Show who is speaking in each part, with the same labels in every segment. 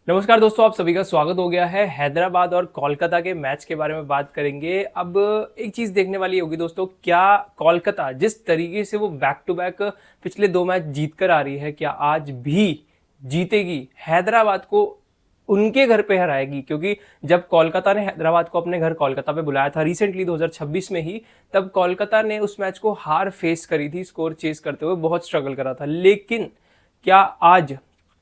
Speaker 1: नमस्कार दोस्तों, आप सभी का स्वागत हो गया है। हैदराबाद और कोलकाता के मैच के बारे में बात करेंगे। अब एक चीज देखने वाली होगी दोस्तों, क्या कोलकाता जिस तरीके से वो बैक टू बैक पिछले दो मैच जीत कर आ रही है, क्या आज भी जीतेगी, हैदराबाद को उनके घर पे हराएगी? क्योंकि जब कोलकाता ने हैदराबाद को अपने घर कोलकाता पे बुलाया था रिसेंटली 2026 में ही, तब कोलकाता ने उस मैच को हार फेस करी थी, स्कोर चेस करते हुए बहुत स्ट्रगल करा था। लेकिन क्या आज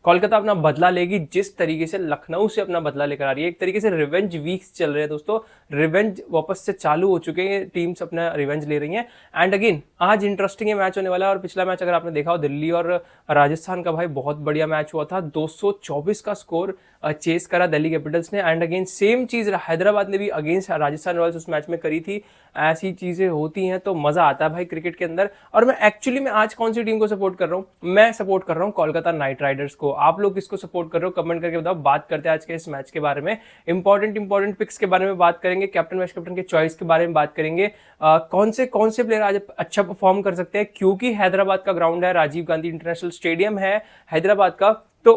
Speaker 1: कोलकाता अपना बदला लेगी? जिस तरीके से लखनऊ से अपना बदला लेकर आ रही है, एक तरीके से रिवेंज वीक्स चल रहे हैं दोस्तों, रिवेंज वापस से चालू हो चुके हैं, टीम्स अपना रिवेंज ले रही हैं। एंड अगेन आज इंटरेस्टिंग मैच होने वाला है। और पिछला मैच अगर आपने देखा हो, दिल्ली और राजस्थान का, भाई बहुत बढ़िया मैच हुआ था, 224 का स्कोर चेस करा दिल्ली कैपिटल्स ने। एंड अगेन सेम चीज हैदराबाद ने भी अगेंस्ट राजस्थान रॉयल्स उस मैच में करी थी। ऐसी चीजें होती हैं तो मजा आता है भाई क्रिकेट के अंदर। और मैं एक्चुअली में आज कौन सी टीम को सपोर्ट कर रहा हूं? मैं सपोर्ट कर रहा हूं कोलकाता नाइट राइडर्स को। आप लोग किसको सपोर्ट कर रहे हो कमेंट करके बताओ। बात करते हैं आज के इस मैच के बारे में, इंपॉर्टेंट पिक्स के बारे में बात करेंगे, कैप्टन वाइस कैप्टन के चॉइस के बारे में बात करेंगे, कौन से प्लेयर आज अच्छा परफॉर्म कर सकते हैं, क्योंकि हैदराबाद का ग्राउंड है, राजीव गांधी इंटरनेशनल स्टेडियम है हैदराबाद का। तो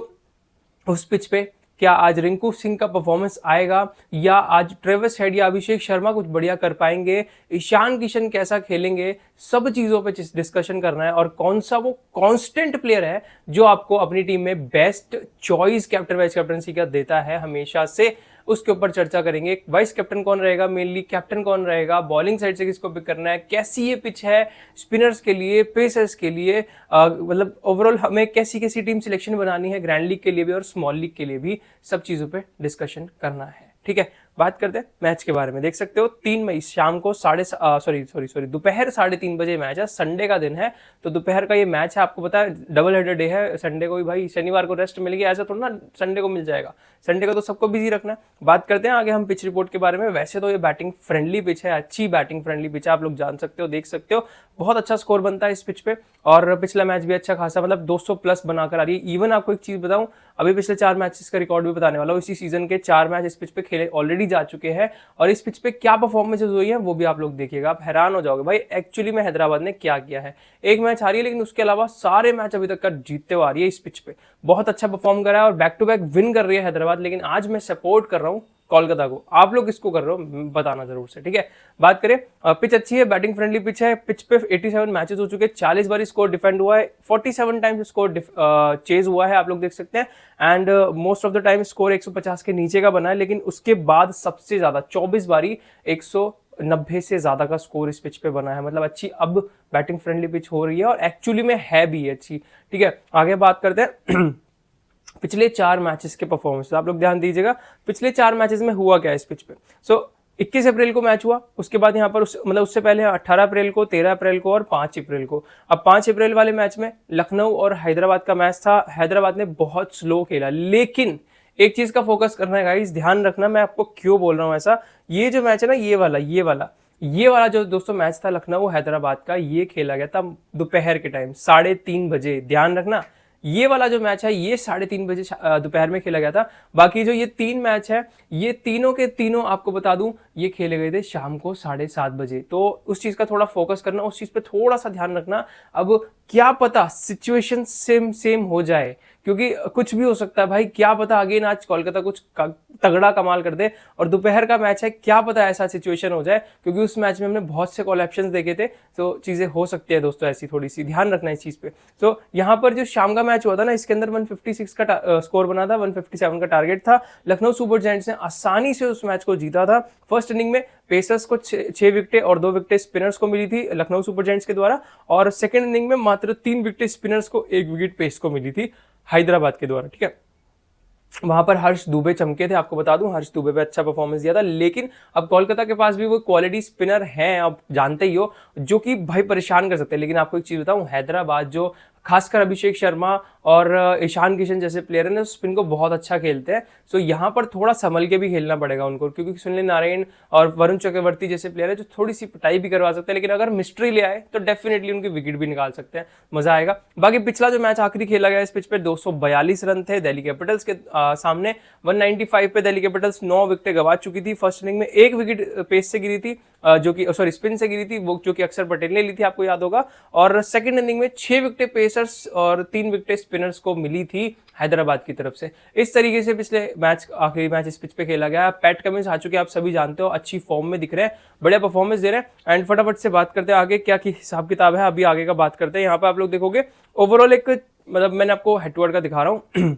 Speaker 1: उस पिच पे क्या आज रिंकू सिंह का परफॉर्मेंस आएगा, या आज ट्रेविस हेड या अभिषेक शर्मा कुछ बढ़िया कर पाएंगे, ईशान किशन कैसा खेलेंगे, सब चीजों पे डिस्कशन करना है। और कौन सा वो कांस्टेंट प्लेयर है जो आपको अपनी टीम में best choice captain vice captaincy का देता है हमेशा से, उसके ऊपर चर्चा करेंगे। वाइस कैप्टन कौन रहेगा, मेनली कैप्टन कौन रहेगा, बॉलिंग साइड से किसको पिक करना है, कैसी ये पिच है स्पिनर्स के लिए, पेसर्स के लिए, मतलब ओवरऑल हमें कैसी कैसी टीम सिलेक्शन बनानी है, ग्रैंड लीग के लिए भी और स्मॉल लीग के लिए भी, सब चीजों पे डिस्कशन करना है। ठीक है, बात करते हैं मैच के बारे में। देख सकते हो 3 मई शाम को दोपहर 3:30 बजे मैच है, संडे का दिन है, तो दोपहर का ये मैच है। आपको पता है डबल हेडर डे है, संडे को भी भाई, शनिवार को रेस्ट मिल गया ऐसा थोड़ा ना संडे को मिल जाएगा, संडे को तो सबको बिजी रखना है। बात करते हैं आगे हम पिच रिपोर्ट के बारे में। वैसे तो ये बैटिंग फ्रेंडली पिच है, अच्छी बैटिंग फ्रेंडली पिच है, आप लोग जान सकते हो, देख सकते हो, बहुत अच्छा स्कोर बनता है इस पिच पे। और पिछला मैच भी अच्छा खासा, मतलब 200 प्लस बनाकर आ रही है। इवन आपको एक चीज बताऊं, अभी पिछले 4 मैचेस का रिकॉर्ड भी बताने वाला हूं। इसी सीजन के 4 मैच इस पिच पे खेले ऑलरेडी जा चुके हैं, और इस पिच पे क्या परफॉर्मेंसेस हुई है वो भी आप लोग देखिएगा, आप हैरान हो जाओगे भाई एक्चुअली में हैदराबाद ने क्या किया है। एक मैच हारी है, लेकिन उसके अलावा सारे मैच अभी तक का जीतते हुए आ रही है इस पिच पे, बहुत अच्छा परफॉर्म कर रहा है और बैक टू बैक विन कर रही है हैदराबाद। लेकिन आज मैं सपोर्ट कर रहा हूं कोलकाता को, आप लोग किसको कर रहे हो बताना जरूर से। ठीक है, बात करें, पिच अच्छी है, बैटिंग फ्रेंडली पिच है। पिच पे 87 मैचेस हो चुके हैं, 40 बार स्कोर डिफेंड हुआ है, 47 टाइम्स स्कोर चेज हुआ है, आप लोग देख सकते हैं। And most of the time score 150 के नीचे का बना है, लेकिन उसके बाद सबसे ज्यादा 24 बारी 190 से ज्यादा का स्कोर इस पिच पे बना है। मतलब अच्छी अब बैटिंग फ्रेंडली पिच हो रही है, और एक्चुअली में है भी अच्छी। ठीक है, आगे बात करते हैं पिछले 4 मैचेस के परफॉर्मेंस, आप लोग ध्यान दीजिएगा पिछले 4 मैचेस में हुआ क्या इस पिच पे। 21 अप्रैल को मैच हुआ, उसके बाद यहाँ पर उससे पहले 18 अप्रैल को, 13 अप्रैल को और 5 अप्रैल को। अब 5 अप्रैल वाले मैच में लखनऊ और हैदराबाद का मैच था, हैदराबाद ने बहुत स्लो खेला। लेकिन एक चीज का फोकस करना है गाइस, ध्यान रखना, मैं आपको क्यों बोल रहा हूं ऐसा। ये जो मैच है ना, ये वाला जो दोस्तों मैच था लखनऊ हैदराबाद का, ये खेला गया था दोपहर के टाइम 3:30 बजे। ध्यान रखना, ये वाला जो मैच है ये 3:30 बजे दोपहर में खेला गया था। बाकी जो ये 3 मैच है, ये तीनों के तीनों आपको बता दूं, ये खेले गए थे शाम को 7:30 बजे। तो उस चीज का थोड़ा फोकस करना, उस चीज पे थोड़ा सा ध्यान रखना। अब क्या पता सिचुएशन सेम हो जाए, क्योंकि कुछ भी हो सकता है भाई, क्या पता अगेन आज कोलकाता कुछ तगड़ा कमाल कर दे। और दोपहर का मैच है, क्या पता ऐसा सिचुएशन हो जाए, क्योंकि उस मैच में हमने बहुत से कॉल ऑप्शंस देखे थे, तो चीजें हो सकती है दोस्तों ऐसी, थोड़ी सी ध्यान रखना इस चीज पे। तो यहाँ पर जो शाम का मैच हुआ था ना, इसके अंदर 156 का स्कोर बना था, 157 का टारगेट था। लखनऊ सुपर जायंट्स ने आसानी से उस मैच को जीता था। फर्स्ट इनिंग में पेसर्स को 6 विकेटें और 2 विकेटें स्पिनर्स को मिली थी लखनऊ सुपर जायंट्स के द्वारा, और सेकंड इनिंग में मात्र 3 विकेटें स्पिनर्स को, 1 विकेट पेस को मिली थी हैदराबाद के द्वारा। ठीक है, वहां पर हर्ष दुबे चमके थे, आपको बता दूं हर्ष दुबे पे अच्छा परफॉर्मेंस दिया था। लेकिन अब कोलकाता के पास भी वो क्वालिटी स्पिनर हैं, आप जानते ही हो, जो कि भाई परेशान कर सकते हैं। लेकिन आपको एक चीज बताऊं, हैदराबाद जो खासकर अभिषेक शर्मा और ईशान किशन जैसे प्लेयर है ना, स्पिन को बहुत अच्छा खेलते हैं। सो यहाँ पर थोड़ा संभल के भी खेलना पड़ेगा उनको, क्योंकि सुनील नारायण और वरुण चक्रवर्ती जैसे प्लेयर है जो थोड़ी सी पिटाई भी करवा सकते हैं। लेकिन अगर मिस्ट्री ले आए तो डेफिनेटली उनकी विकेट भी निकाल सकते हैं, मजा आएगा। बाकी पिछला जो मैच आखिरी खेला गया इस पिच पे 242 रन थे दिल्ली कैपिटल्स के सामने, 195 पे दिल्ली कैपिटल्स 9 विकेटें गंवा चुकी थी। फर्स्ट इनिंग में 1 विकेट पेस से गिरी थी, जो कि सॉरी स्पिन से गिरी थी, वो जो कि अक्षर पटेल ने ली थी, आपको याद होगा। और सेकंड इनिंग में 6 विकेटें पेसर्स और 3 विकेटें स्पिनर्स को मिली थी हैदराबाद की तरफ से। इस तरीके से पिछले मैच, आखिरी मैच इस पिच पे खेला गया। पैट कमिंस आ चुके हैं, आप सभी जानते हो, अच्छी फॉर्म में दिख रहे हैं, बढ़िया परफॉर्मेंस दे रहे हैं। एंड फटाफट से बात करते हैं आगे क्या की हिसाब किताब है, अभी आगे का बात करते हैं। यहाँ पे आप लोग देखोगे ओवरऑल एक, मतलब मैंने आपको हेड टू हेड का दिखा रहा हूँ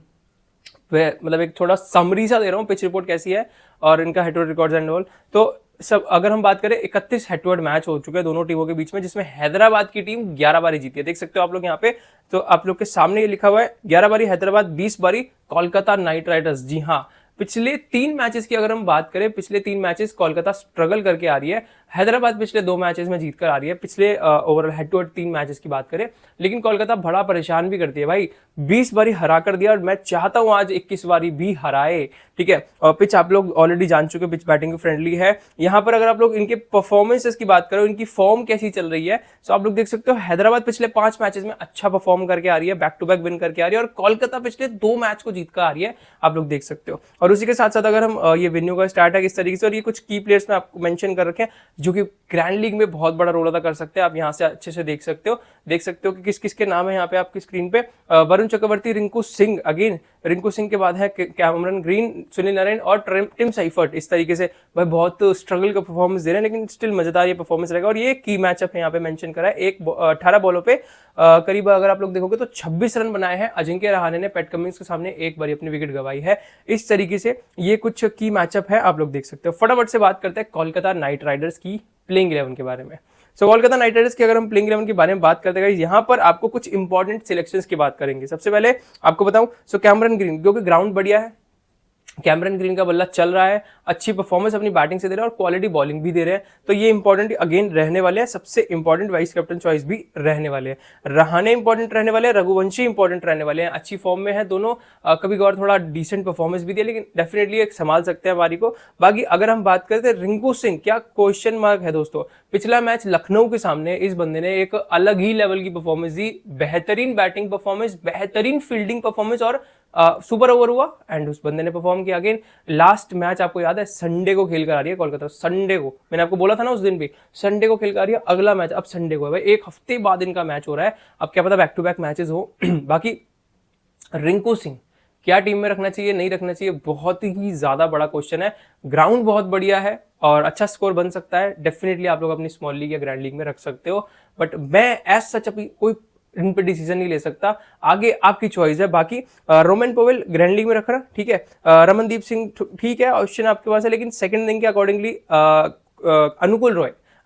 Speaker 1: मतलब एक थोड़ा समरी सा दे रहा हूँ पिच रिपोर्ट कैसी है और इनका head to head records and all. तो सब अगर हम बात करें 31 हेड टू हेड मैच हो चुके हैं दोनों टीमों के बीच में, जिसमें हैदराबाद की टीम 11 बारी जीती है। देख सकते हो आप लोग यहाँ पे, तो आप लोग के सामने ये लिखा हुआ है 11 बारी हैदराबाद, 20 बारी कोलकाता नाइट राइडर्स। जी हाँ, पिछले 3 मैचेस की अगर हम बात करें, पिछले 3 मैचेस कोलकाता स्ट्रगल करके आ रही है, हैदराबाद पिछले 2 मैचेस में जीत कर आ रही है। पिछले overall head to head 3 matches की बात करें, लेकिन कोलकाता बड़ा परेशान भी करती है भाई, 20 बारी हरा कर दिया और मैं चाहता हूं आज 21 बारी भी हराए, ठीक है। और पिच आप लोग ऑलरेडी जान चुके, पिच बैटिंग फ्रेंडली है। यहाँ पर अगर आप लोग इनके परफॉर्मेंसेस की बात करो, इनकी फॉर्म कैसी चल रही है, तो आप लोग देख सकते हो हैदराबाद पिछले 5 मैचेस में अच्छा परफॉर्म करके आ रही है, बैक टू बैक विन करके आ रही है, और कोलकाता पिछले 2 मैच को जीत कर आ रही है, आप लोग देख सकते हो। और उसी के साथ साथ अगर हम ये वेन्यू का स्टार्ट है किस तरीके से, और ये कुछ की प्लेयर्स में आपको मेंशन कर रखे हैं जो कि ग्रैंड लीग में बहुत बड़ा रोल अदा कर सकते हैं। आप यहाँ से अच्छे से देख सकते हो कि किस किस के नाम है यहाँ पे आपकी स्क्रीन पे। वरुण चक्रवर्ती, रिंकू सिंह, अगेन रिंकू सिंह के बाद है कैमरन ग्रीन, सुनील नारायण और टिम साइफर्ट। इस तरीके से भाई बहुत स्ट्रगल का परफॉर्मेंस दे रहे हैं, लेकिन स्टिल मजेदार ये परफॉर्मेंस रहेगा। और ये की मैचअप है यहाँ पे मेंशन करा है, 18 बॉलों पे करीब अगर आप लोग देखोगे तो 26 रन बनाए हैं अजिंक्य रहाणे ने पैट कमिंस के सामने, एक बारी अपनी विकेट गंवाई है। इस तरीके से ये कुछ की मैचअप है, आप लोग देख सकते हो। फटाफट से बात करते हैं कोलकाता नाइट राइडर्स की प्लेइंग 11 के बारे में। कोलकाता नाइट राइडर्स की अगर हम प्लेइंग 11 के बारे में बात करते हैं, यहाँ पर आपको कुछ इंपॉर्टेंट सिलेक्शंस की बात करेंगे। सबसे पहले आपको बताऊं, कैमरन ग्रीन, क्योंकि ग्राउंड बढ़िया है, कैमरन ग्रीन का बल्ला चल रहा है, अच्छी परफॉर्मेंस अपनी बैटिंग से दे रहे हैं और क्वालिटी बॉलिंग भी दे रहे हैं, तो ये इंपॉर्टेंट अगेन रहने वाले हैं। सबसे इंपॉर्टेंट वाइस कैप्टन चॉइस भी रहने वाले हैं, रहाणे इंपॉर्टेंट रहने वाले हैं, रघुवंशी इंपॉर्टेंट रहने वाले हैं। अच्छी फॉर्म में है दोनों, कभी कभार थोड़ा डिसेंट परफॉर्मेंस भी दिया, लेकिन डेफिनेटली एक संभाल सकते हैं बारी को। बाकी अगर हम बात करते हैं रिंकू सिंह, क्या क्वेश्चन मार्क है दोस्तों। पिछला मैच लखनऊ के सामने इस बंदे ने एक अलग ही लेवल की परफॉर्मेंस दी, बेहतरीन बैटिंग परफॉर्मेंस, बेहतरीन फील्डिंग परफॉर्मेंस और सुपर ओवर हुआ एंड उस बंदे ने परफॉर्म किया। अगेन लास्ट मैच आपको याद है संडे को खेल कर आ रही है कोलकाता, संडे को, मैंने आपको बोला था ना उस दिन भी, संडे को खेल कर आ रही है। अगला मैच अब संडे को है भाई, 1 हफ्ते बाद इनका मैच हो रहा है। अब क्या पता बैक टू बैक मैचेस हो। बाकी रिंकू सिंह क्या टीम में रखना चाहिए, नहीं रखना चाहिए, बहुत ही ज्यादा बड़ा क्वेश्चन है। ग्राउंड बहुत बढ़िया है और अच्छा स्कोर बन सकता है, डेफिनेटली आप लोग अपनी स्मॉल लीग या ग्रैंड लीग में रख सकते हो, बट मैं एज सच अभी कोई इन पे डिसीजन नहीं ले सकता, आगे आपकी चॉइस है। बाकी रोमन पोवेल ग्रैंड लीग में रख रहा, ठीक है। रमनदीप सिंह ठीक है, ऑप्शन आपके पास है, लेकिन सेकंड इनिंग के अकॉर्डिंगली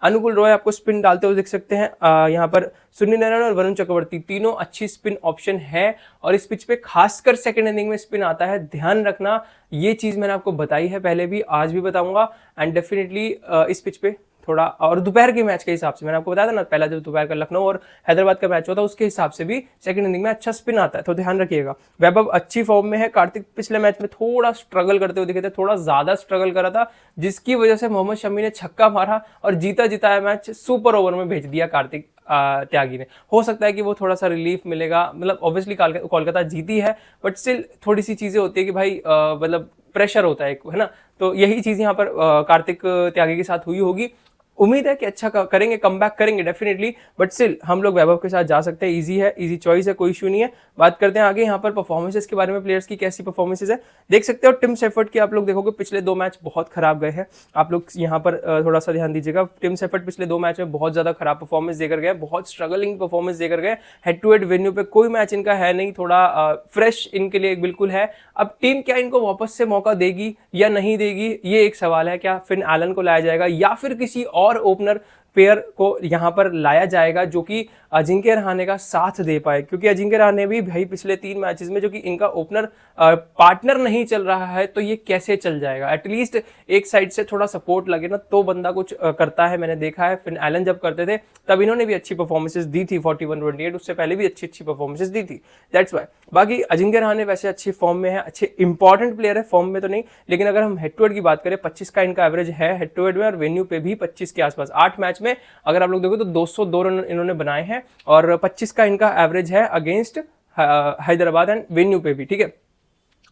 Speaker 1: अनुकूल रॉय आपको स्पिन डालते हुए दिख सकते हैं। यहाँ पर सुनील नारायण और वरुण चक्रवर्ती तीनों अच्छी स्पिन ऑप्शन है, और इस पिच पे खासकर सेकंड इनिंग में स्पिन आता है, ध्यान रखना। ये चीज मैंने आपको बताई है पहले भी, आज भी बताऊंगा। एंड डेफिनेटली इस पिच पे थोड़ा, और दोपहर के मैच के हिसाब से मैंने आपको बताया था ना, पहला जो दोपहर का लखनऊ और हैदराबाद का मैच होता है उसके हिसाब से भी सेकंड इनिंग में अच्छा स्पिन आता है, तो ध्यान रखिएगा। वैभव अच्छी फॉर्म में है, कार्तिक पिछले मैच में थोड़ा स्ट्रगल करते हुए दिखे थे, थोड़ा ज्यादा स्ट्रगल करा था, जिसकी वजह से मोहम्मद शमी ने छक्का मारा और जीता जिताया मैच सुपर ओवर में भेज दिया कार्तिक त्यागी ने। हो सकता है कि वो थोड़ा सा रिलीफ मिलेगा, मतलब ऑब्वियसली कोलकाता जीती है, बट स्टिल थोड़ी सी चीजें होती है कि भाई मतलब प्रेशर होता है ना, तो यही चीज यहाँ पर कार्तिक त्यागी के साथ हुई होगी। उम्मीद है कि अच्छा करेंगे, कमबैक करेंगे डेफिनेटली, बट स्टिल हम लोग वैभव के साथ जा सकते हैं, इजी है, इजी चॉइस है, कोई इशू नहीं है। बात करते हैं आगे यहाँ पर परफॉर्मेंसेस के बारे में, प्लेयर्स की कैसी परफॉर्मेंसेस है देख सकते हो। टिम सेफर्ट की आप लोग देखोगे पिछले 2 मैच बहुत खराब गए हैं, आप लोग यहाँ पर थोड़ा सा ध्यान दीजिएगा। टिम सेफर्ट पिछले 2 मैच में बहुत ज्यादा खराब परफॉर्मेंस देकर गए, बहुत स्ट्रगलिंग परफॉर्मेंस देकर गए, हेड टू हेड वेन्यू पे कोई मैच इनका है नहीं, थोड़ा फ्रेश इनके लिए बिल्कुल है। अब टीम क्या इनको वापस से मौका देगी या नहीं देगी, ये एक सवाल है। क्या फिन एलन को लाया जाएगा या फिर किसी और ओपनर पेयर को यहां पर लाया जाएगा जो कि अजिंक्य रहाणे का साथ दे पाए, क्योंकि अजिंक्य रहाणे भी भाई पिछले 3 मैचेस में जो कि इनका ओपनर पार्टनर नहीं चल रहा है, तो ये कैसे चल जाएगा। एटलीस्ट एक साइड से थोड़ा सपोर्ट लगे ना तो बंदा कुछ करता है, मैंने देखा है। फिन एलन जब करते थे तब इन्होंने भी अच्छी परफॉर्मेंसेस दी थी, 41-28, उससे पहले भी अच्छी परफॉर्मेंसेस दी थी, दैट्स वाई। बाकी अजिंक्य रहाणे वैसे अच्छी फॉर्म में है, अच्छे इंपॉर्टेंट प्लेयर है, फॉर्म में तो नहीं, लेकिन अगर हम हेड टू हेड की बात करें 25 का इनका एवरेज है हेड टू हेड में, और वेन्यू पे भी 25 के आसपास। 8 मैच में अगर आप लोग देखो तो 202 रन इन्होंने बनाए हैं और 25 का इनका एवरेज है अगेंस्ट हैदराबाद एंड वेन्यू पे भी, ठीक है।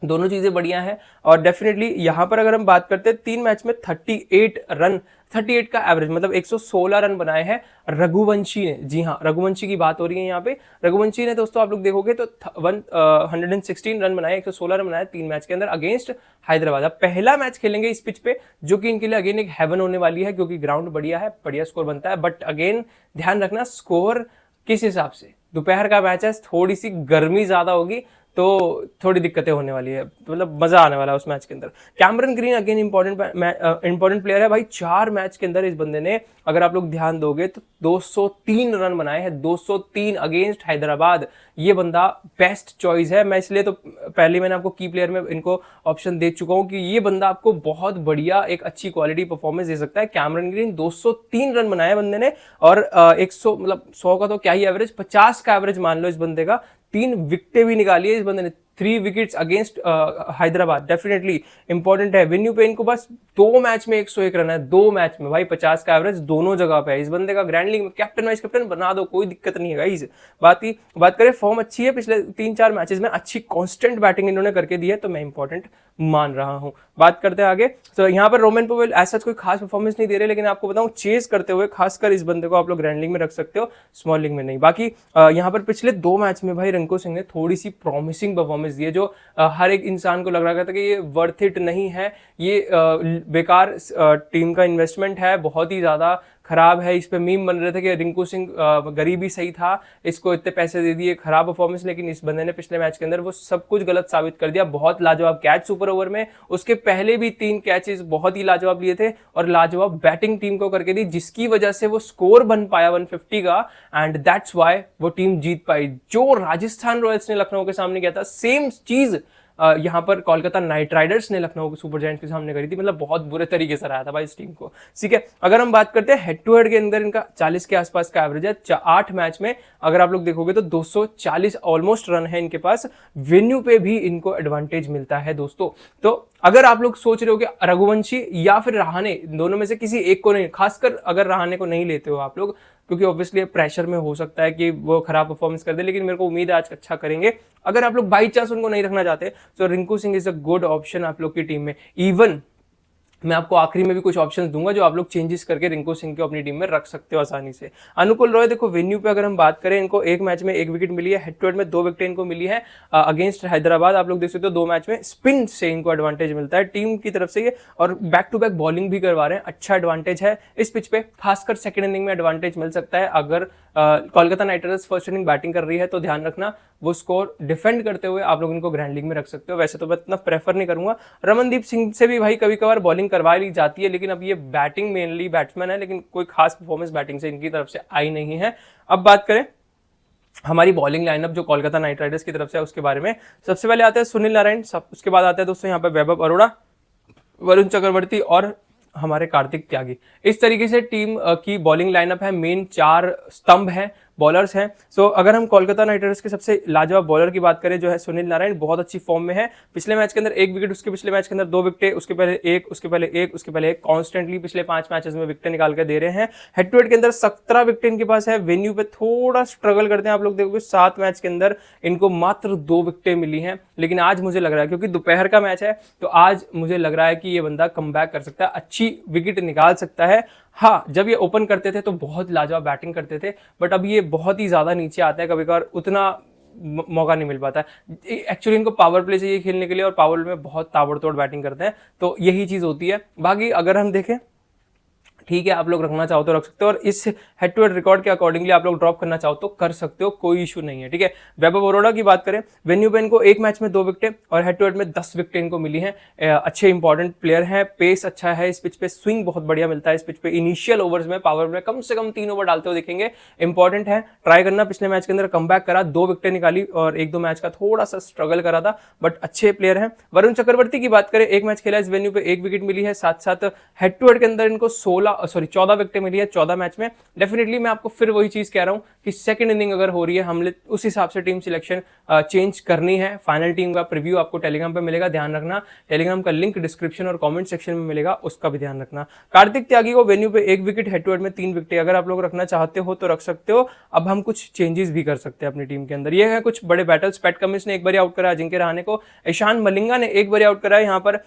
Speaker 1: दोनों चीजें बढ़िया हैं और डेफिनेटली यहां पर अगर हम बात करते हैं 3 मैच में 38 का एवरेज, मतलब 116 रन बनाए हैं रघुवंशी ने। जी हाँ, रघुवंशी की बात हो रही है यहाँ पे। रघुवंशी ने दोस्तों आप लोग देखोगे तो 116 रन बनाए, 116 रन बनाए 3 मैच के अंदर अगेंस्ट हैदराबाद। अब पहला मैच खेलेंगे इस पिच पे, जो कि इनके लिए अगेन एक हेवन होने वाली है, क्योंकि ग्राउंड बढ़िया है, बढ़िया स्कोर बनता है। बट अगेन ध्यान रखना स्कोर किस हिसाब से, दोपहर का मैच है, थोड़ी सी गर्मी ज्यादा होगी तो थोड़ी दिक्कतें होने वाली है, मतलब मजा आने वाला है उस मैच के अंदर। Cameron green again important player है भाई। 4 मैच के अंदर इस बंदे ने, अगर आप लोग ध्यान दोगे तो 203 रन बनाए हैं, 203 अगेंस्ट हैदराबाद। ये बंदा बेस्ट चॉइस है। मैं इसलिए तो पहले मैंने आपको की प्लेयर में इनको ऑप्शन दे चुका हूं कि ये बंदा आपको बहुत बढ़िया एक अच्छी क्वालिटी परफॉर्मेंस दे सकता है। कैमरन ग्रीन 203 रन बनाए बंदे ने, और 100 मतलब 100 का तो क्या ही एवरेज, 50 का एवरेज मान लो इस बंदे का। 3 विकेटें भी निकाली है इस बंदे ने, 3 wickets against Hyderabad. Definitely important है। वेन्यू पे इनको बस 2 मैच में 101 रन है, 2 मैच में भाई, 50 का एवरेज दोनों जगह पे है इस बंदे का। ग्रैंड लीग में कैप्टन वाइस कैप्टन बना दो, कोई दिक्कत नहीं है गाइस। बात करें फॉर्म अच्छी है, पिछले 3-4 मैचेस में अच्छी कांस्टेंट बैटिंग इन्होंने करके दी है, तो मैं इंपॉर्टेंट मान रहा हूं। बात करते हैं आगे। तो यहाँ पर रोमन पोवेल ऐसा कोई खास परफॉर्मेंस नहीं दे रहे, लेकिन आपको बताऊं चेस करते हुए खासकर इस बंदे को आप लोग ग्रैंड लीग में रख सकते हो, स्मॉल लीग में नहीं। बाकी यहाँ पर पिछले 2 मैच में भाई रिंकू सिंह ने थोड़ी सी प्रॉमिसिंग परफॉर्मेंस दी है, जो हर एक इंसान को लग रहा था कि ये वर्थ इट नहीं है, ये बेकार टीम का इन्वेस्टमेंट है, बहुत ही ज्यादा खराब है। इस पे मीम बन रहे थे कि रिंकू सिंह गरीब ही सही था, इसको इतने पैसे दे दिए, खराब परफॉर्मेंस। लेकिन इस बंदे ने पिछले मैच के अंदर वो सब कुछ गलत साबित कर दिया। बहुत लाजवाब कैच सुपर ओवर में, उसके पहले भी 3 कैचेस बहुत ही लाजवाब लिए थे, और लाजवाब बैटिंग टीम को करके दी, जिसकी वजह से वो स्कोर बन पाया 150 का, एंड दैट्स व्हाई वो टीम जीत पाई। जो राजस्थान रॉयल्स ने लखनऊ के सामने किया था, सेम चीज यहाँ पर कोलकाता नाइट राइडर्स ने लखनऊ के सुपर जायंट्स के सामने करी थी। मतलब बहुत बुरे तरीके से रहा था भाई इस टीम को। ठीक है, अगर हम बात करते हैं हेड टू हेड के अंदर इनका 40 के आसपास का एवरेज है। 8 मैच में अगर आप लोग देखोगे तो 240 ऑलमोस्ट रन है इनके पास। वेन्यू पे भी इनको एडवांटेज मिलता है दोस्तों। तो अगर आप लोग सोच रहे हो कि रघुवंशी या फिर रहाणे, दोनों में से किसी एक को नहीं, खासकर अगर रहाणे को नहीं लेते हो आप लोग, क्योंकि ऑब्वियसली प्रेशर में हो सकता है कि वो खराब परफॉर्मेंस कर दे, लेकिन मेरे को उम्मीद है आज अच्छा करेंगे। अगर आप लोग बाई चांस उनको नहीं रखना चाहते तो Rinku Singh is a good option आप लोग की टीम में। इवन मैं आपको आखिरी में भी कुछ ऑप्शंस दूंगा जो आप लोग चेंजेस करके रिंकू सिंह को अपनी टीम में रख सकते हो आसानी से। अनुकुल रॉय देखो, वेन्यू पे अगर हम बात करें, इनको 1 मैच में 1 विकेट मिली है, हेड टू हेड में 2 विकेट इनको मिली है अगेंस्ट हैदराबाद। आप लोग देख सकते हो 2 मैच में स्पिन से इनको एडवांटेज मिलता है टीम की तरफ से ये, और बैक टू बैक बॉलिंग भी करवा रहे हैं, अच्छा एडवांटेज है इस पिच पे। खासकर सेकंड इनिंग में एडवांटेज मिल सकता है। अगर Kolkata night Riders first inning batting कर रही है तो ध्यान रखना वो स्कोर डिफेंड करते हुए आप लोग इनको ग्रैंड लीग में रख सकते हो। वैसे तो मैं इतना प्रेफर नहीं करूंगा। रमनदीप सिंह से भी भाई कभी कभार बॉलिंग करवा ली जाती है, लेकिन अब ये बैटिंग मेनली बैट्समैन है, लेकिन कोई खास परफॉर्मेंस बैटिंग से इनकी तरफ से आई नहीं है। अब बात करें हमारी बॉलिंग लाइनअप जो कोलकाता नाइट राइडर्स की तरफ से है उसके बारे में। सबसे पहले आते हैं सुनील नारायण, उसके बाद आते हैं दोस्तों यहाँ पे वैभव अरोड़ा, वरुण चक्रवर्ती और हमारे कार्तिक त्यागी। इस तरीके से टीम की बॉलिंग लाइनअप है। मेन 4 स्तंभ हैं, बॉलर्स हैं। सो अगर हम कोलकाता नाइट राइडर्स के सबसे लाजवाब बॉलर की बात करें जो है सुनील नारायण, बहुत अच्छी फॉर्म में है। पिछले मैच के अंदर 1 विकेट, उसके पिछले मैच के अंदर 2 विकेट, उसके पहले 1, उसके पहले 1, उसके पहले 1, कॉन्स्टेंटली पिछले 5 मैचेस में विकेट निकाल कर दे रहे हैं। हेड टू हेड के अंदर 17 विकेट इनके पास है। वेन्यू पे थोड़ा स्ट्रगल करते हैं, आप लोग देखोगे 7 मैच के अंदर इनको मात्र 2 विकेटें मिली हैं। लेकिन आज मुझे लग रहा है, क्योंकि दोपहर का मैच है, तो आज मुझे लग रहा है कि ये बंदा कमबैक कर सकता है, अच्छी विकेट निकाल सकता है। हाँ, जब ये ओपन करते थे तो बहुत लाजवाब बैटिंग करते थे, बट अब ये बहुत ही ज्यादा नीचे आता है, कभी कभार उतना मौका नहीं मिल पाता है। एक्चुअली इनको पावर प्ले चाहिए खेलने के लिए, और पावर प्ले में बहुत ताबड़तोड़ बैटिंग करते हैं, तो यही चीज होती है। बाकी अगर हम देखें, ठीक है, आप लोग रखना चाहो तो रख सकते हो, और इस हेड टू हेड रिकॉर्ड के अकॉर्डिंगली आप लोग ड्रॉप करना चाहो तो कर सकते हो, कोई इशू नहीं है। ठीक है, वैभव अरोड़ा की बात करें, वेन्यू पे इनको 1 मैच में 2 विकेट और हेड टू हेड में 10 विकेट इनको मिली हैं। अच्छे इंपॉर्टेंट प्लेयर हैं, पेस अच्छा है इस पिच पे, स्विंग बहुत बढ़िया मिलता है इस पिच पे। इनिशियल ओवर्स में पावर में कम से कम 3 ओवर डालते हुए देखेंगे, इंपॉर्टेंट है। ट्राई करना, पिछले मैच के अंदर कमबैक करा, 2 विकेट निकाली, और 1-2 मैच का थोड़ा सा स्ट्रगल करा था, बट अच्छे प्लेयर हैं। वरुण चक्रवर्ती की बात करें, 1 मैच खेला इस वेन्यू पे, 1 विकेट मिली है, साथ साथ हेड टू हेड के अंदर इनको 14 विकेट मिली है 14 मैच में। डेफिनेटली मैं आपको फिर वही चीज कह रहा हूं कि सेकंड इनिंग अगर हो रही है, हमने उस हिसाब से टीम सिलेक्शन चेंज करनी है। फाइनल टीम का प्रीव्यू आपको टेलीग्राम पे मिलेगा, ध्यान रखना। टेलीग्राम का लिंक डिस्क्रिप्शन और कमेंट सेक्शन में मिलेगा, उसका भी ध्यान रखना। कार्तिक त्यागी को वेन्यू पे 1 विकेट, हेड टू हेड में 3 विकेट अगर आप लोग रखना चाहते हो तो रख सकते हो। अब हम कुछ चेंजेस भी कर सकते हैं अपनी टीम के अंदर। ये है कुछ बड़े बैटल्स। पैट कमिंस ने 1 बार आउट करा अजिंक्य रहाणे को, ईशान मलिंगा ने 1 बार आउट करा यहाँ पर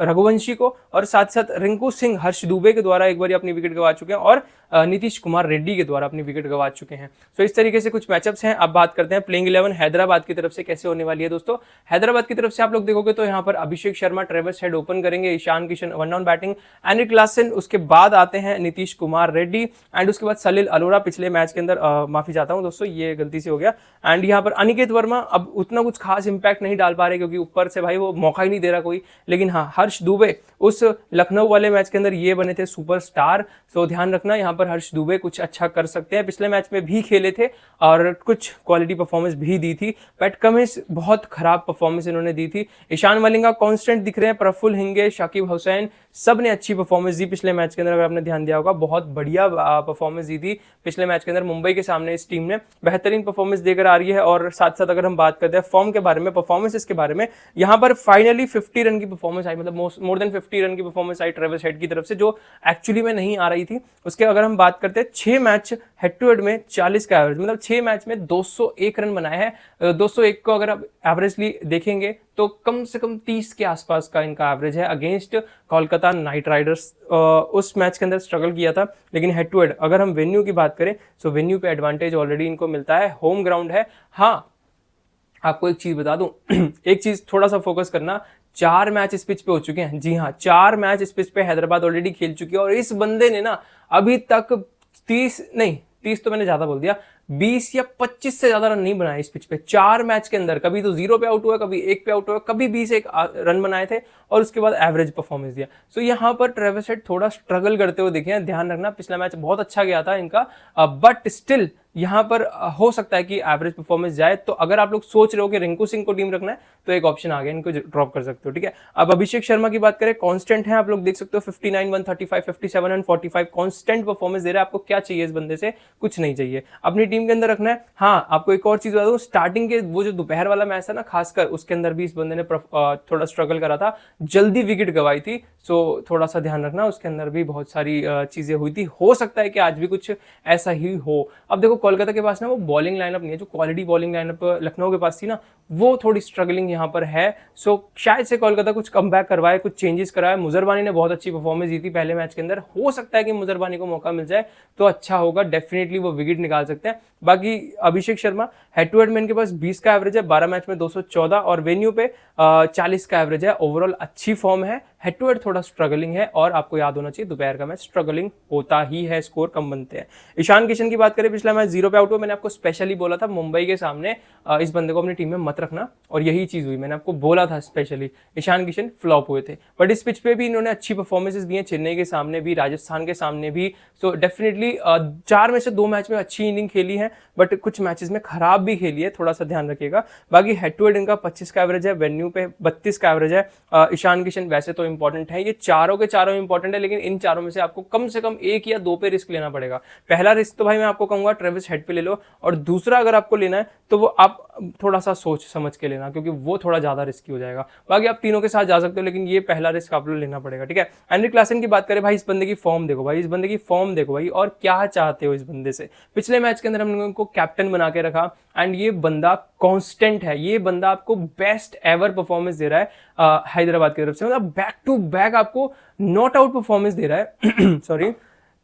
Speaker 1: रघुवंशी को, और साथ साथ रिंकू सिंह, हर्ष दुबे दुबे के द्वारा एक बार अपनी विकेट गंवा चुके हैं और नीतीश कुमार रेड्डी के द्वारा अपनी विकेट गंवा चुके हैं। तो इस तरीके से कुछ मैचअप्स हैं। अब बात करते हैं प्लेइंग 11 हैदराबाद की तरफ से कैसे होने वाली है दोस्तों। हैदराबाद की तरफ से आप लोग देखोगे तो यहाँ पर Abhishek Sharma, Travis Head open करेंगे, Ishan Kishan one down batting, एनिक लासन, उसके बाद आते हैं नीतीश कुमार रेड्डी एंड उसके बाद सलिल अरोड़ा। पिछले मैच के अंदर माफी चाहता हूं दोस्तों, ये गलती से हो गया। एंड यहाँ पर अनिकेत वर्मा अब उतना कुछ खास इंपैक्ट नहीं डाल पा रहे क्योंकि ऊपर से भाई वो मौका ही नहीं दे रहा कोई। लेकिन हाँ, हर्ष दुबे उस लखनऊ वाले मैच के अंदर ये बने थे सुपरस्टार, तो ध्यान रखना यहाँ पर हर्ष दुबे कुछ अच्छा कर सकते हैं। पिछले मैच में भी खेले थे और कुछ क्वालिटी परफॉर्मेंस भी दी थी। पैट कमिंस बहुत खराब परफॉर्मेंस इन्होंने दी थी। ईशान मलिंगा कांस्टेंट दिख रहे हैं, प्रफुल्ल हिंगे, शाकिब हुसैन सब ने अच्छी परफॉर्मेंस दी पिछले मैच के अंदर। अगर आपने ध्यान दिया होगा बहुत बढ़िया परफॉर्मेंस दी थी पिछले मैच के अंदर मुंबई के सामने। इस टीम ने बेहतरीन परफॉर्मेंस देकर आ रही है। और साथ साथ अगर हम बात करते हैं फॉर्म के बारे में, परफॉर्मेंस के बारे में, यहाँ पर फाइनली 50 रन की परफॉर्मेंस आई, मतलब मोर देन 50 रन की परफॉर्मेंस आई ट्रेविस हेड की तरफ से, जो एक्चुअली में नहीं आ रही थी। उसके अगर हम बात करते हैं 6 मैच हेड टू हेड में 40 का एवरेज, मतलब 6 मैच में 201 रन बनाए हैं। 201 को अगर आप एवरेजली देखेंगे तो कम से कम 30 के आसपास का इनका एवरेज है अगेंस्ट कोलकाता नाइट राइडर्स। उस मैच के अंदर स्ट्रगल किया था, लेकिन हेड टू हेड अगर हम वेन्यू की बात करें तो वेन्यू पे एडवांटेज ऑलरेडी इनको मिलता है, होम ग्राउंड है। हाँ, आपको एक चीज बता दूं एक चीज थोड़ा सा फोकस करना, 4 मैच इस पिच पे हो चुके हैं। जी हाँ, 4 मैच इस पिच पे हैदराबाद ऑलरेडी खेल चुकी है और इस बंदे ने ना अभी तक 30 तो मैंने ज्यादा बोल दिया, 20 या 25 से ज्यादा रन नहीं बनाए इस पिच पे 4 मैच के अंदर। कभी तो 0 पे आउट हुआ, कभी 1 पे आउट हुआ, कभी 20 एक रन बनाए थे और उसके बाद एवरेज परफॉर्मेंस दिया। सो यहाँ पर ट्रेविस हेड थोड़ा स्ट्रगल करते हुए दिखे हैं। ध्यान रखना, पिछला मैच बहुत अच्छा गया था इनका, बट स्टिल यहाँ पर हो सकता है कि एवरेज परफॉर्मेंस जाए। तो अगर आप लोग सोच रहे हो कि रिंकू सिंह को टीम रखना है तो एक ऑप्शन आ गया, इनको ड्रॉप कर सकते हो। ठीक है, अब अभिषेक शर्मा की बात करें, कांस्टेंट है, आप लोग देख सकते हो 59, 135, 57 एंड 45 कांस्टेंट परफॉर्मेंस दे रहा है। आपको क्या चाहिए इस बंदे से? कुछ नहीं चाहिए, अपनी टीम के अंदर रखना है। हाँ, आपको एक और चीज बता दूं, स्टार्टिंग के वो जो दोपहर वाला मैच था ना, खासकर उसके अंदर भी इस बंदे ने थोड़ा स्ट्रगल करा था, जल्दी विकेट गंवाई थी। सो थोड़ा सा ध्यान रखना, उसके अंदर भी बहुत सारी चीजें हुई थी। हो सकता है कि आज भी कुछ ऐसा ही हो। अब देखो कोलकाता के पास ना वो बॉलिंग लाइनअप नहीं है, जो क्वालिटी बॉलिंग लाइनअप लखनऊ के पास थी ना, वो थोड़ी स्ट्रगलिंग यहाँ पर है। सो शायद से कोलकाता कुछ कमबैक करवाए, कुछ चेंजेस कराए। मुजरबानी ने बहुत अच्छी परफॉर्मेंस दी थी पहले मैच के अंदर, हो सकता है कि मुजरबानी को मौका मिल जाए तो अच्छा होगा, डेफिनेटली वो विकेट निकाल सकते हैं। बाकी Abhishek Sharma head to head में इनके पास 20 का एवरेज है, 12 मैच में 214 और वेन्यू पे 40 का एवरेज है। ओवरऑल अच्छी फॉर्म है, हेड टू हेड थोड़ा स्ट्रगलिंग है और आपको याद होना चाहिए दोपहर का मैच स्ट्रगलिंग होता ही है, स्कोर कम बनते हैं। ईशान किशन की बात करें, पिछला मैच 0 पे आउट हुआ। मैंने आपको स्पेशली बोला था मुंबई के सामने इस बंदे को अपनी टीम में मत रखना और यही चीज हुई, मैंने आपको बोला था स्पेशली। ईशान किशन फ्लॉप हुए थे, बट इस पिच पे भी इन्होंने अच्छी परफॉर्मेंसेस दी हैं, चेन्नई के सामने भी, राजस्थान के सामने भी। सो डेफिनेटली 4 में से 2 मैच में अच्छी इनिंग खेली है, बट कुछ मैचेस में खराब भी खेली है, थोड़ा सा ध्यान रखिएगा। बाकी हेड टू हेड इनका 25 का एवरेज है, वेन्यू पे 32 का एवरेज है। ईशान किशन वैसे तो इंपॉर्टेंट है, ये चारों के चारों इंपॉर्टेंट है, लेकिन इन चारों में से आपको कम से कम 1 या 2 पे रिस्क लेना पड़ेगा। पहला रिस्क तो भाई मैं आपको कहूंगा ट्रेविस हेड पे ले लो, और दूसरा अगर आपको लेना है तो वो आप थोड़ा सा सोच समझ के लेना, क्योंकि वो थोड़ा ज्यादा रिस्की हो जाएगा। बाकी आप तीनों के साथ जा सकते हो, लेकिन ये पहला रिस्क आप लोग लेना पड़ेगा। ठीक है, एनरिक क्लासन की बात करें, भाई इस बंदे की फॉर्म देखो भाई, इस बंदे की फॉर्म देखो भाई, और क्या चाहते हो इस बंदे से। पिछले मैच के अंदर हमने उनको कैप्टन बना के रखा एंड ये बंदा कांस्टेंट है, ये बंदा आपको बेस्ट एवर परफॉर्मेंस दे रहा है हैदराबाद की तरफ से, मतलब बैक टू बैक आपको नॉट आउट परफॉर्मेंस दे रहा है। सॉरी,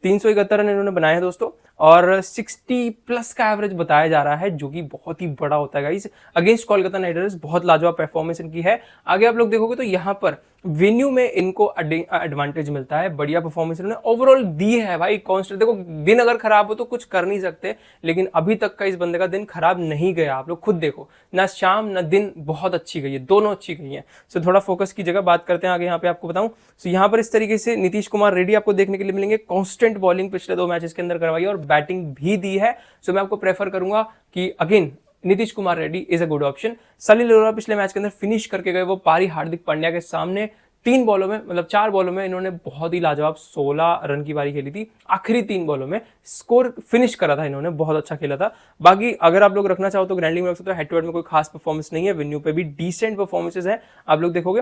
Speaker 1: 371 रन इन्होंने बनाए हैं दोस्तों, और 60 प्लस का एवरेज बताया जा रहा है, जो कि बहुत ही बड़ा होता है guys. Against Kolkata night Riders बहुत लाजवाब परफॉर्मेंस इनकी है। आगे आप लोग देखोगे तो यहाँ पर वेन्यू में इनको एडवांटेज मिलता है, बढ़िया परफॉर्मेंस इन्होंने ओवरऑल दी है भाई। कांस्टेंट देखो, दिन अगर खराब हो तो कुछ कर नहीं सकते, लेकिन अभी तक का इस बंदे का दिन खराब नहीं गया। आप लोग खुद देखो, ना शाम ना दिन, बहुत अच्छी गई है, दोनों अच्छी गई है। सो थोड़ा फोकस की जगह बात करते हैं आगे। यहाँ पे आपको बताऊं, सो यहाँ पर इस तरीके से नीतीश कुमार रेड्डी आपको देखने के लिए मिलेंगे। कांस्टेंट बॉलिंग पिछले 2 मैचेस के अंदर करवाई और बैटिंग भी दी है। सो मैं आपको प्रेफर करूंगा कि again Nitish Kumar Reddy is a good option. Salil Arora पिछले मैच के अंदर फिनिश करके गए, वो पारी हार्दिक पांड्या के सामने 3 बॉलों में, मतलब 4 बॉलों में इन्होंने बहुत ही लाजवाब 16 रन की पारी खेली थी। आखिरी 3 बॉलों में स्कोर फिनिश करा था इन्होंने, बहुत अच्छा खेला था। बाकी अगर आप लोग रखना चाहो तो ग्रैंडली में रख सकते हो। हेड टू हेड में कोई खास परफॉर्मेंस नहीं है, वेन्यू पे भी डिसेंट परफॉर्मेंसेस है। आप लोग देखोगे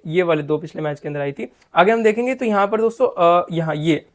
Speaker 1: ये वाले 2 पिछले मैच के अंदर आई थी। आगे हम देखेंगे तो यहाँ पर दोस्तों यहाँ ये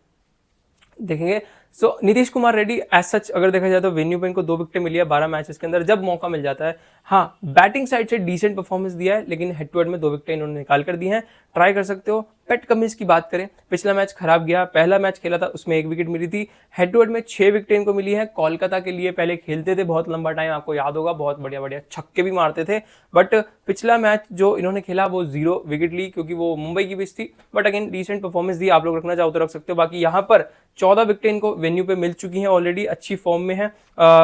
Speaker 1: देखेंगे सो नीतीश कुमार रेड्डी एज सच अगर देखा जाए तो वेन्यू पे इनको 2 विकेटें मिली है 12 मैचेस के अंदर, जब मौका मिल जाता है। हाँ, बैटिंग साइड से डिसेंट परफॉर्मेंस दिया है, लेकिन हेड टू हेड में 2 विकेटें इन्होंने निकाल कर दी हैं। ट्राई कर सकते हो। पैट कमिंस की बात करें, पिछला मैच खराब गया, पहला मैच खेला था उसमें 1 विकेट मिली थी। हेड टू हेड में 6 विकेटें इनको मिली है। कोलकाता के लिए पहले खेलते थे बहुत लंबा टाइम, आपको याद होगा, बहुत बढ़िया बढ़िया छक्के भी मारते थे। बट पिछला मैच जो इन्होंने खेला वो 0 विकेट ली, क्योंकि वो मुंबई की पिच थी। बट अगेन डिसेंट परफॉर्मेंस दी, आप लोग रखना चाहो तो रख सकते हो। बाकी यहाँ पर 14 विकेटें इनको वेन्यू पे मिल चुकी हैं ऑलरेडी, अच्छी फॉर्म में है।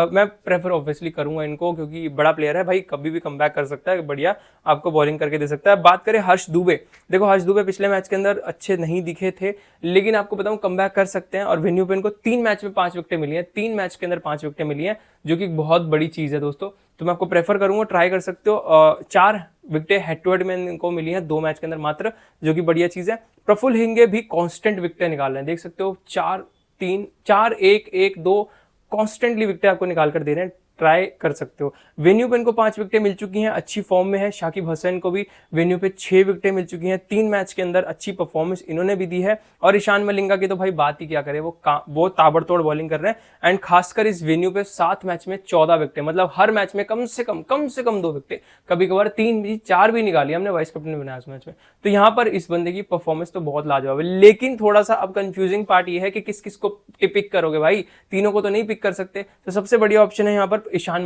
Speaker 1: मैं प्रेफर ऑब्वियसली करूंगा इनको, क्योंकि बड़ा प्लेयर है भाई, कभी भी कमबैक कर सकता है, बढ़िया आपको बॉलिंग करके दे सकता है। बात करें हर्ष दुबे, देखो हर्ष दुबे पिछले मैच के अंदर अच्छे नहीं दिखे थे, लेकिन आपको बताऊं कमबैक कर सकते हैं। और वेन्यू पे इनको 3 मैच में 5 विकेटें मिली हैं, 3 मैच के अंदर 5 विकेटें मिली हैं, जो कि बहुत बड़ी चीज है दोस्तों। तो मैं आपको प्रेफर करूंगा, ट्राई कर सकते हो। 4 विकेटें हेड टू हेड में इनको मिली हैं 2 मैच के अंदर मात्र, जो कि बढ़िया चीज है। प्रफुल हिंगे भी कांस्टेंट विकेटें निकाल रहे हैं, देख सकते हो 4-3-4-1-1-2 कॉन्स्टेंटली विकेटें आपको निकाल कर दे रहे हैं। ट्राई कर सकते हो। वेन्यू पे इनको 5 विकेटें मिल चुकी हैं, अच्छी फॉर्म में है। शाकिब हसन को भी वेन्यू पे 6 विकेटें मिल चुकी हैं, 3 मैच के अंदर अच्छी परफॉर्मेंस इन्होंने भी दी है। और ईशान मलिंगा की तो भाई बात ही क्या करें, वो ताबड़तोड़ बॉलिंग कर रहे हैं। एंड खासकर इस वेन्यू पे 7 मैच में 14 विकेटें, मतलब हर मैच में कम से कम 2 विकेटें, कभी कभार 3 भी 4 भी निकाली, हमने वाइस कैप्टन ने बनाया उस मैच में। तो यहाँ पर इस बंदे की परफॉर्मेंस तो बहुत लाजवाब है, लेकिन थोड़ा सा अब कंफ्यूजिंग पार्ट ये है कि किस किस को पिक करोगे भाई, तीनों को तो नहीं पिक कर सकते। तो सबसे बढ़िया ऑप्शन है यहाँ पर ईशान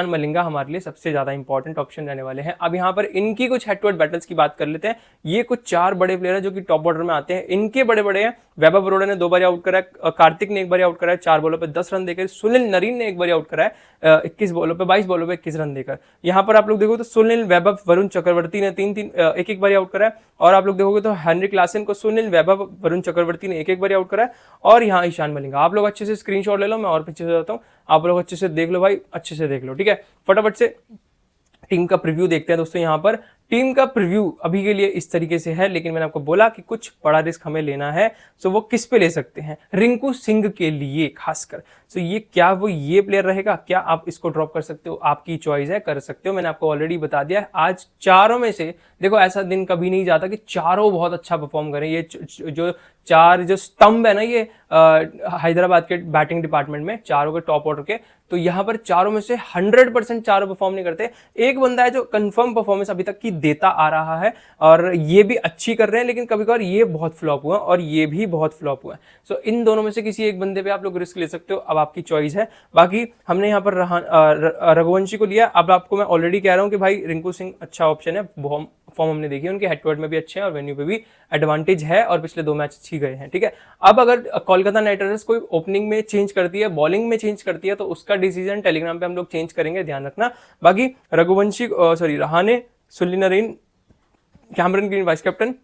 Speaker 1: मलिंगा हमारे लिए सबसे ज्यादा इंपॉर्टेंट ऑप्शन रहने वाले हैं। अब यहाँ पर इनकी कुछ हेड टू हेड बैटल्स की बात कर लेते हैं। ये कुछ 4 बड़े प्लेयर हैं जो कि टॉप ऑर्डर में आते हैं, इनके बड़े बड़े हैं। वैभव अरोड़ा ने 2 बार आउट करा है, कार्तिक ने 1 बार आउट करा है 4 बॉलों पे 10 रन देकर, सुनील नरीन ने 1 बार आउट करा है 22 बॉलों पे 21 रन देकर। यहाँ पर आप लोग देखो तो सुनील, वैभव, वरुण चक्रवर्ती ने 1 बार आउट करा है। और आप लोग देखोगे तो हेनरिक क्लासन को सुनील, वैभव, वरुण चक्रवर्ती ने 1 बार आउट करा है। और यहाँ ईशान मलिंगा। आप लोग अच्छे से स्क्रीनशॉट ले लो, मैं और पीछे से जाता हूँ, आप लोग अच्छे से देख लो भाई, अच्छे से देख लो, ठीक है। फटाफट से टीम का प्रीव्यू देखते हैं दोस्तों। यहाँ पर टीम का प्रीव्यू अभी के लिए इस तरीके से है, लेकिन मैंने आपको बोला कि कुछ बड़ा रिस्क हमें लेना है, सो वो किस पे ले सकते हैं, रिंकू सिंह के लिए खासकर। सो ये क्या वो ये प्लेयर रहेगा, क्या आप इसको ड्रॉप कर सकते हो, आपकी चॉइस है, कर सकते हो। मैंने आपको ऑलरेडी बता दिया है। आज चारों में से देखो, ऐसा दिन कभी नहीं जाता कि चारों बहुत अच्छा परफॉर्म करें। ये जो 4 जो स्तंभ है ना, ये हैदराबाद के बैटिंग डिपार्टमेंट में चारों के टॉप ऑर्डर के, तो यहाँ पर चारों में से 100% चारों परफॉर्म नहीं करते। एक बंदा है जो कंफर्म परफॉर्मेंस अभी तक की देता आ रहा है, और ये भी अच्छी कर रहे हैं, लेकिन कभी कभार ये बहुत फ्लॉप हुआ और ये भी बहुत फ्लॉप हुआ है। सो इन दोनों में से किसी एक बंदे पे आप लोग रिस्क ले सकते हो, अब आपकी चॉइस है। बाकी हमने यहाँ पर रघुवंशी को लिया। अब आपको मैं ऑलरेडी कह रहा हूँ कि भाई रिंकू सिंह अच्छा ऑप्शन है, फॉर्म हमने देखी है उनके, हेड टू हेड में भी अच्छे हैं और वेन्यू पे भी एडवांटेज है, और पिछले 2 मैच अच्छी गए हैं, ठीक है। अब अगर कोलकाता नाइट राइडर्स कोई ओपनिंग में चेंज करती है, बॉलिंग में चेंज करती है, तो उसका डिसीजन टेलीग्राम पे हम लोग चेंज करेंगे, ध्यान रखना। बाकी Raghuvanshi Rahane, Sunil Narine, Cameron green vice captain,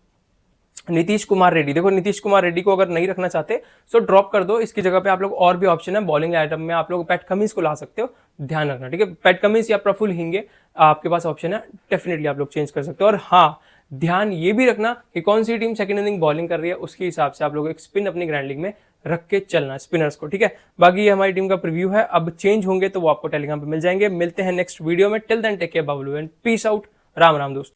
Speaker 1: Nitish Kumar Reddy. देखो नीतीश कुमार रेड्डी को अगर नहीं रखना चाहते तो ड्रॉप कर दो, इसकी जगह पे आप लोग और भी ऑप्शन है बॉलिंग आइटम में, आप लोग पैट कमिंस को ला सकते हो, ध्यान रखना, ठीक है। पैट कमिंस या प्रफुल हिंगे आपके पास ऑप्शन है, डेफिनेटली आप लोग चेंज कर सकते हो। और हाँ, ध्यान ये भी रखना कि कौन सी टीम सेकंड इनिंग बॉलिंग कर रही है, उसके हिसाब से आप लोग एक स्पिन अपनी ग्रैंड लीग में रख के चलना स्पिनर्स को, ठीक है। बाकी ये हमारी टीम का प्रीव्यू है, अब चेंज होंगे तो वो आपको टेलीग्राम पे मिल जाएंगे। मिलते हैं नेक्स्ट वीडियो में, till then take care, Bablu and peace out, Ram Ram दोस्तों।